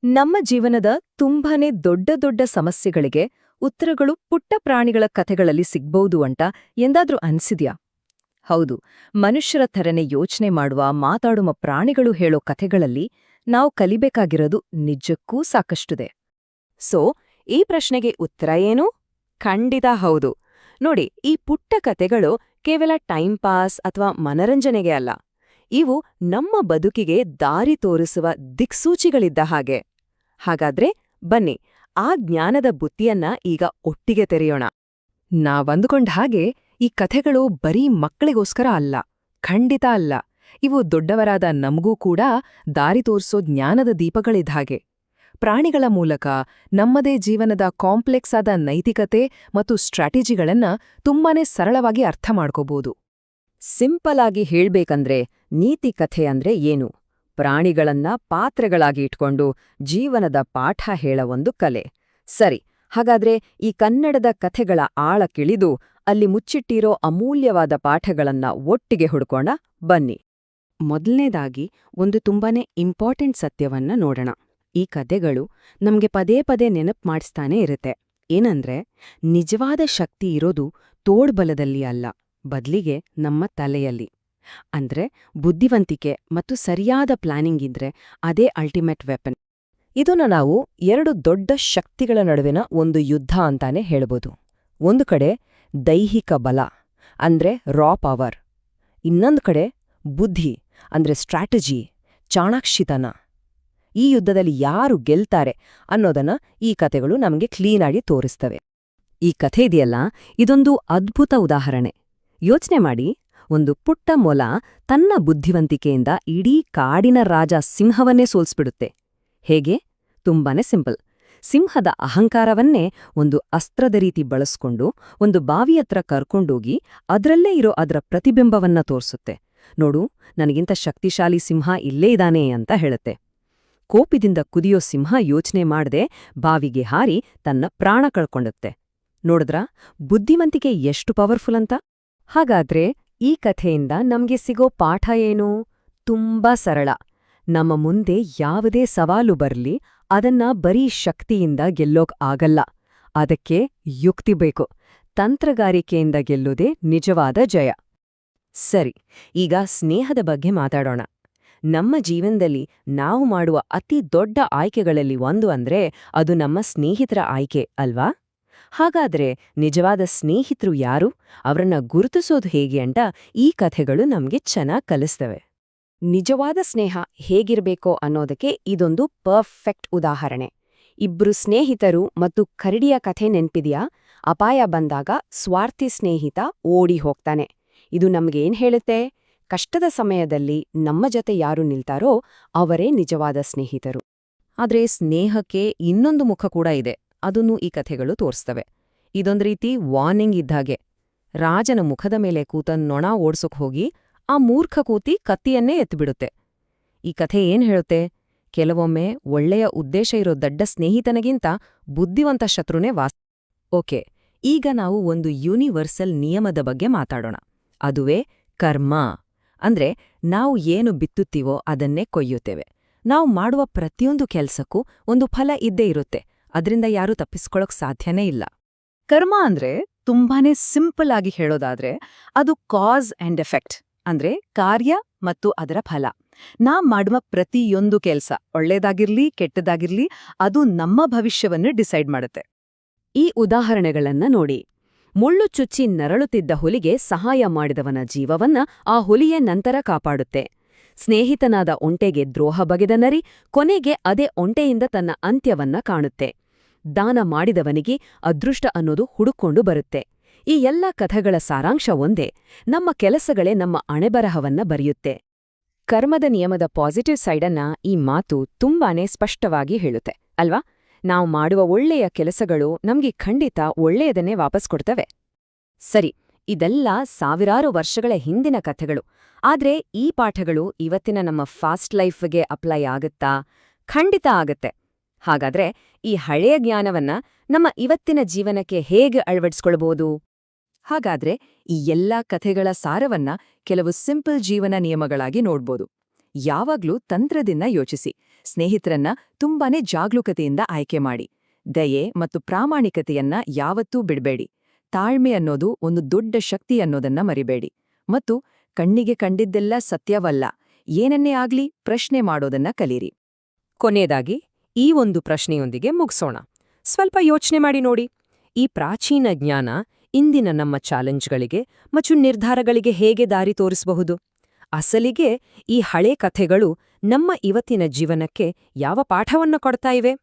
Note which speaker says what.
Speaker 1: ನಮ್ಮ ಜೀವನದ ತುಂಬಾನೇ ದೊಡ್ಡ ದೊಡ್ಡ ಸಮಸ್ಯೆಗಳಿಗೆ ಉತ್ತರಗಳು ಪುಟ್ಟ ಪ್ರಾಣಿಗಳ ಕಥೆಗಳಲ್ಲಿ ಸಿಗ್ಬಹುದು ಅಂತ ಎಂದಾದ್ರೂ ಅನ್ಸಿದ್ಯಾ? ಹೌದು, ಮನುಷ್ಯರ ಥರನೇ ಯೋಚನೆ ಮಾಡುವ ಮಾತಾಡುವ ಪ್ರಾಣಿಗಳು ಹೇಳೋ ಕಥೆಗಳಲ್ಲಿ ನಾವು ಕಲಿಬೇಕಾಗಿರೋದು ನಿಜಕ್ಕೂ ಸಾಕಷ್ಟಿದೆ.
Speaker 2: ಸೊ ಈ ಪ್ರಶ್ನೆಗೆ ಉತ್ತರ ಏನು? ಖಂಡಿತ ಹೌದು. ನೋಡಿ, ಈ ಪುಟ್ಟ ಕತೆಗಳು ಕೇವಲ ಟೈಮ್ ಪಾಸ್ ಅಥವಾ ಮನರಂಜನೆಗೆ ಅಲ್ಲ. ಇವು ನಮ್ಮ ಬದುಕಿಗೆ ದಾರಿ ತೋರಿಸುವ ದಿಕ್ಸೂಚಿಗಳಿದ್ದ ಹಾಗೆ. ಹಾಗಾದ್ರೆ ಬನ್ನಿ, ಆ ಜ್ಞಾನದ ಬುತ್ತಿಯನ್ನ ಈಗ ಒಟ್ಟಿಗೆ ತೆರೆಯೋಣ.
Speaker 1: ನಾವಂದುಕೊಂಡ ಹಾಗೆ ಈ ಕಥೆಗಳು ಬರೀ ಮಕ್ಕಳಿಗೋಸ್ಕರ ಅಲ್ಲ, ಖಂಡಿತ ಅಲ್ಲ. ಇವು ದೊಡ್ಡವರಾದ ನಮಗೂ ಕೂಡ ದಾರಿ ತೋರಿಸೋ ಜ್ಞಾನದ ದೀಪಗಳಿದ್ಹಾಗೆ. ಪ್ರಾಣಿಗಳ ಮೂಲಕ ನಮ್ಮದೇ ಜೀವನದ ಕಾಂಪ್ಲೆಕ್ಸ್ ಆದ ನೈತಿಕತೆ ಮತ್ತು ಸ್ಟ್ರಾಟಜಿಗಳನ್ನ ತುಂಬಾನೇ ಸರಳವಾಗಿ ಅರ್ಥ ಮಾಡ್ಕೋಬಹುದು.
Speaker 2: ಸಿಂಪಲ್ ಆಗಿ ಹೇಳ್ಬೇಕಂದ್ರೆ ನೀತಿ ಕಥೆ ಅಂದ್ರೆ ಏನು? ಪ್ರಾಣಿಗಳನ್ನ ಪಾತ್ರೆಗಳಾಗಿ ಇಟ್ಕೊಂಡು ಜೀವನದ ಪಾಠ ಹೇಳ ಒಂದು ಕಲೆ. ಸರಿ, ಹಾಗಾದ್ರೆ ಈ ಕನ್ನಡದ ಕಥೆಗಳ ಆಳಕ್ಕಿಳಿದು ಅಲ್ಲಿ ಮುಚ್ಚಿಟ್ಟಿರೋ ಅಮೂಲ್ಯವಾದ ಪಾಠಗಳನ್ನ ಒಟ್ಟಿಗೆ ಹುಡ್ಕೋಣ ಬನ್ನಿ. ಮೊದಲನೇದಾಗಿ ಒಂದು ತುಂಬಾನೇ ಇಂಪಾರ್ಟೆಂಟ್ ಸತ್ಯವನ್ನ ನೋಡೋಣ. ಈ ಕಥೆಗಳು ನಮ್ಗೆ ಪದೇ ಪದೇ ನೆನಪು ಮಾಡಿಸ್ತಾನೆ ಇರುತ್ತೆ. ಏನಂದ್ರೆ, ನಿಜವಾದ ಶಕ್ತಿ ಇರೋದು ತೋಳ್ಬಲದಲ್ಲಿ ಅಲ್ಲ, ಬದ್ಲಿಗೆ ನಮ್ಮ ತಲೆಯಲ್ಲಿ. ಅಂದ್ರೆ ಬುದ್ಧಿವಂತಿಕೆ ಮತ್ತು ಸರಿಯಾದ ಪ್ಲಾನಿಂಗ್ ಇದ್ರೆ ಅದೇ ಅಲ್ಟಿಮೇಟ್ ವೆಪನ್.
Speaker 1: ಇದನ್ನ ನಾವು ಎರಡು ದೊಡ್ಡ ಶಕ್ತಿಗಳ ನಡುವಿನ ಒಂದು ಯುದ್ಧ ಅಂತಾನೆ ಹೇಳ್ಬೋದು. ಒಂದು ಕಡೆ ದೈಹಿಕ ಬಲ ಅಂದ್ರೆ ರಾ ಪವರ್, ಇನ್ನೊಂದು ಕಡೆ ಬುದ್ಧಿ ಅಂದ್ರೆ ಸ್ಟ್ರಾಟಜಿ, ಚಾಣಾಕ್ಷಿತನ. ಈ ಯುದ್ಧದಲ್ಲಿ ಯಾರು ಗೆಲ್ತಾರೆ ಅನ್ನೋದನ್ನ ಈ ಕಥೆಗಳು ನಮಗೆ ಕ್ಲೀನಾಗಿ ತೋರಿಸ್ತವೆ.
Speaker 2: ಈ ಕಥೆ ಇದೆಯಲ್ಲ, ಇದೊಂದು ಅದ್ಭುತ ಉದಾಹರಣೆ. ಯೋಚನೆ ಮಾಡಿ, ಒಂದು ಪುಟ್ಟ ಮೊಲ ತನ್ನ ಬುದ್ಧಿವಂತಿಕೆಯಿಂದ ಇಡೀ ಕಾಡಿನ ರಾಜ ಸಿಂಹವನ್ನೇ ಸೋಲ್ಸ್ಬಿಡುತ್ತೆ. ಹೇಗೆ? ತುಂಬಾನೇ ಸಿಂಪಲ್. ಸಿಂಹದ ಅಹಂಕಾರವನ್ನೇ ಒಂದು ಅಸ್ತ್ರದ ರೀತಿ ಬಳಸ್ಕೊಂಡು ಒಂದು ಬಾವಿಯತ್ರ ಕರ್ಕೊಂಡೋಗಿ ಅದ್ರಲ್ಲೇ ಇರೋ ಅದರ ಪ್ರತಿಬಿಂಬವನ್ನ ತೋರ್ಸುತ್ತೆ. ನೋಡು, ನನಗಿಂತ ಶಕ್ತಿಶಾಲಿ ಸಿಂಹ ಇಲ್ಲೇ ಇದ್ದಾನೆ ಅಂತ ಹೇಳುತ್ತೆ. ಕೋಪದಿಂದ ಕುದಿಯೋ ಸಿಂಹ ಯೋಚನೆ ಮಾಡದೆ ಬಾವಿಗೆ ಹಾರಿ ತನ್ನ ಪ್ರಾಣ ಕಳ್ಕೊಂಡುತ್ತೆ. ನೋಡಿದ್ರಾ ಬುದ್ಧಿವಂತಿಕೆ ಎಷ್ಟು ಪವರ್ಫುಲ್ ಅಂತ? ಹಾಗಾದ್ರೆ ಈ ಕಥೆಯಿಂದ ನಮ್ಗೆ ಸಿಗೋ ಪಾಠ ಏನು? ತುಂಬಾ ಸರಳ. ನಮ್ಮ ಮುಂದೆ ಯಾವುದೇ ಸವಾಲು ಬರ್ಲಿ, ಅದನ್ನ ಬರೀ ಶಕ್ತಿಯಿಂದ ಗೆಲ್ಲೋಕ್ ಆಗಲ್ಲ. ಅದಕ್ಕೆ ಯುಕ್ತಿ ಬೇಕು. ತಂತ್ರಗಾರಿಕೆಯಿಂದ ಗೆಲ್ಲೋದೇ ನಿಜವಾದ ಜಯ. ಸರಿ, ಈಗ ಸ್ನೇಹದ ಬಗ್ಗೆ ಮಾತಾಡೋಣ. ನಮ್ಮ ಜೀವನದಲ್ಲಿ ನಾವು ಮಾಡುವ ಅತಿ ದೊಡ್ಡ ಆಯ್ಕೆಗಳಲ್ಲಿ ಒಂದು ಅಂದ್ರೆ ಅದು ನಮ್ಮ ಸ್ನೇಹಿತರ ಆಯ್ಕೆ ಅಲ್ವಾ? ಹಾಗಾದ್ರೆ ನಿಜವಾದ ಸ್ನೇಹಿತರು ಯಾರು, ಅವರನ್ನ ಗುರುತಿಸೋದು ಹೇಗೆ ಅಂತ ಈ ಕಥೆಗಳು ನಮ್ಗೆ ಚೆನ್ನಾಗ್ ಕಲಿಸ್ತವೆ. ನಿಜವಾದ ಸ್ನೇಹ ಹೇಗಿರ್ಬೇಕೋ ಅನ್ನೋದಕ್ಕೆ ಇದೊಂದು ಪರ್ಫೆಕ್ಟ್ ಉದಾಹರಣೆ. ಇಬ್ರು ಸ್ನೇಹಿತರು ಮತ್ತು ಕರಡಿಯ ಕಥೆ ನೆನ್ಪಿದ್ಯಾ? ಅಪಾಯ ಬಂದಾಗ ಸ್ವಾರ್ಥಿ ಸ್ನೇಹಿತ ಓಡಿ ಹೋಗ್ತಾನೆ. ಇದು ನಮ್ಗೇನ್ ಹೇಳುತ್ತೆ? ಕಷ್ಟದ ಸಮಯದಲ್ಲಿ ನಮ್ಮ ಜೊತೆ ಯಾರು ನಿಲ್ತಾರೋ ಅವರೇ ನಿಜವಾದ ಸ್ನೇಹಿತರು. ಆದ್ರೆ ಸ್ನೇಹಕ್ಕೆ ಇನ್ನೊಂದು ಮುಖ ಕೂಡ ಇದೆ. ಅದನ್ನು ಈ ಕಥೆಗಳು ತೋರಿಸ್ತವೆ. ಇದೊಂದ್ ರೀತಿ ವಾರ್ನಿಂಗ್ ಇದ್ದಾಗೆ. ರಾಜನ ಮುಖದ ಮೇಲೆ ಕೂತ ನೊಣ ಓಡ್ಸೋಕ್ ಹೋಗಿ ಆ ಮೂರ್ಖ ಕೂತಿ ಕತ್ತಿಯನ್ನೇ ಎತ್ತಿಬಿಡುತ್ತೆ. ಈ ಕಥೆ ಏನ್ ಹೇಳುತ್ತೆ? ಕೆಲವೊಮ್ಮೆ ಒಳ್ಳೆಯ ಉದ್ದೇಶ ಇರೋ ದಡ್ಡ ಸ್ನೇಹಿತನಿಗಿಂತ ಬುದ್ಧಿವಂತ ಶತ್ರುನೇ ಓಕೆ, ಈಗ ನಾವು ಒಂದು ಯೂನಿವರ್ಸಲ್ ನಿಯಮದ ಬಗ್ಗೆ ಮಾತಾಡೋಣ. ಅದುವೇ ಕರ್ಮ. ಅಂದ್ರೆ ನಾವು ಏನು ಬಿತ್ತುತ್ತೀವೋ ಅದನ್ನೇ ಕೊಯ್ಯುತ್ತೇವೆ. ನಾವು ಮಾಡುವ ಪ್ರತಿಯೊಂದು ಕೆಲ್ಸಕ್ಕೂ ಒಂದು ಫಲ ಇದ್ದೇ ಇರುತ್ತೆ. ಅದ್ರಿಂದ ಯಾರೂ ತಪ್ಪಿಸ್ಕೊಳಕ್ ಸಾಧ್ಯನೇ ಇಲ್ಲ.
Speaker 1: ಕರ್ಮ ಅಂದ್ರೆ ತುಂಬಾನೇ ಸಿಂಪಲ್ ಆಗಿ ಹೇಳೋದಾದ್ರೆ ಅದು ಕಾಸ್ ಅಂಡ್ ಎಫೆಕ್ಟ್, ಅಂದ್ರೆ ಕಾರ್ಯ ಮತ್ತು ಅದರ ಫಲ. ನಾವ್ ಮಾಡುವ ಪ್ರತಿಯೊಂದು ಕೆಲ್ಸ, ಒಳ್ಳೇದಾಗಿರ್ಲಿ ಕೆಟ್ಟದಾಗಿರ್ಲಿ, ಅದು ನಮ್ಮ ಭವಿಷ್ಯವನ್ನು ಡಿಸೈಡ್ ಮಾಡುತ್ತೆ.
Speaker 2: ಈ ಉದಾಹರಣೆಗಳನ್ನ ನೋಡಿ. ಮುಳ್ಳು ಚುಚ್ಚಿ ನರಳುತ್ತಿದ್ದ ಹುಲಿಗೆ ಸಹಾಯ ಮಾಡಿದವನ ಜೀವವನ್ನ ಆ ಹುಲಿಯೇ ನಂತರ ಕಾಪಾಡುತ್ತೆ. ಸ್ನೇಹಿತನಾದ ಒಂಟೆಗೆ ದ್ರೋಹ ಬಗೆದ ನರಿ ಕೊನೆಗೆ ಅದೇ ಒಂಟೆಯಿಂದ ತನ್ನ ಅಂತ್ಯವನ್ನ ಕಾಣುತ್ತೆ. ದಾನ ಮಾಡಿದವನಿಗೆ ಅದೃಷ್ಟ ಅನ್ನೋದು ಹುಡುಕೊಂಡು ಬರುತ್ತೆ. ಈ ಎಲ್ಲ ಕಥೆಗಳ ಸಾರಾಂಶ ಒಂದೇ: ನಮ್ಮ ಕೆಲಸಗಳೇ ನಮ್ಮ ಅಣೆಬರಹವನ್ನ ಬರೆಯುತ್ತೆ. ಕರ್ಮದ ನಿಯಮದ ಪಾಸಿಟಿವ್ ಸೈಡನ್ನ ಈ ಮಾತು ತುಂಬಾನೇ ಸ್ಪಷ್ಟವಾಗಿ ಹೇಳುತ್ತೆ ಅಲ್ವಾ? ನಾವು ಮಾಡುವ ಒಳ್ಳೆಯ ಕೆಲಸಗಳು ನಮ್ಗೆ ಖಂಡಿತ ಒಳ್ಳೆಯದನ್ನೇ ವಾಪಸ್ ಕೊಡ್ತವೆ. ಸರಿ, ಇದೆಲ್ಲ ಸಾವಿರಾರು ವರ್ಷಗಳ ಹಿಂದಿನ ಕಥೆಗಳು. ಆದ್ರೆ ಈ ಪಾಠಗಳು ಇವತ್ತಿನ ನಮ್ಮ ಫಾಸ್ಟ್ ಲೈಫ್ಗೆ ಅಪ್ಲೈ ಆಗುತ್ತಾ? ಖಂಡಿತ ಆಗತ್ತೆ. ಹಾಗಾದ್ರೆ ಈ ಹಳೆಯ ಜ್ಞಾನವನ್ನ ನಮ್ಮ ಇವತ್ತಿನ ಜೀವನಕ್ಕೆ ಹೇಗೆ ಅಳವಡಿಸ್ಕೊಳ್ಬೋದು? ಹಾಗಾದ್ರೆ ಈ ಎಲ್ಲಾ ಕಥೆಗಳ ಸಾರವನ್ನ ಕೆಲವು ಸಿಂಪಲ್ ಜೀವನ ನಿಯಮಗಳಾಗಿ ನೋಡ್ಬೋದು. ಯಾವಾಗ್ಲೂ ತಂತ್ರದಿಂದ ಯೋಚಿಸಿ. ಸ್ನೇಹಿತರನ್ನ ತುಂಬಾನೇ ಜಾಗರೂಕತೆಯಿಂದ ಆಯ್ಕೆ ಮಾಡಿ. ದಯೆ ಮತ್ತು ಪ್ರಾಮಾಣಿಕತೆಯನ್ನ ಯಾವತ್ತೂ ಬಿಡ್ಬೇಡಿ. ತಾಳ್ಮೆ ಅನ್ನೋದು ಒಂದು ದೊಡ್ಡ ಶಕ್ತಿ ಅನ್ನೋದನ್ನ ಮರಿಬೇಡಿ. ಮತ್ತು ಕಣ್ಣಿಗೆ ಕಂಡಿದ್ದೆಲ್ಲ ಸತ್ಯವಲ್ಲ, ಏನನ್ನೇ ಆಗ್ಲಿ ಪ್ರಶ್ನೆ ಮಾಡೋದನ್ನ ಕಲೀರಿ.
Speaker 1: ಕೊನೆಯದಾಗಿ ಈ ಒಂದು ಪ್ರಶ್ನೆಯೊಂದಿಗೆ ಮುಗಿಸೋಣ. ಸ್ವಲ್ಪ ಯೋಚನೆ ಮಾಡಿ ನೋಡಿ, ಈ ಪ್ರಾಚೀನ ಜ್ಞಾನ ಇಂದಿನ ನಮ್ಮ ಚಾಲೆಂಜ್ಗಳಿಗೆ ಮತ್ತು ನಿರ್ಧಾರಗಳಿಗೆ ಹೇಗೆ ದಾರಿ ತೋರಿಸಬಹುದು? ಅಸಲಿಗೆ ಈ ಹಳೆ ಕಥೆಗಳು ನಮ್ಮ ಇವತ್ತಿನ ಜೀವನಕ್ಕೆ ಯಾವ ಪಾಠವನ್ನು ಕೊಡ್ತಾ ಇವೆ?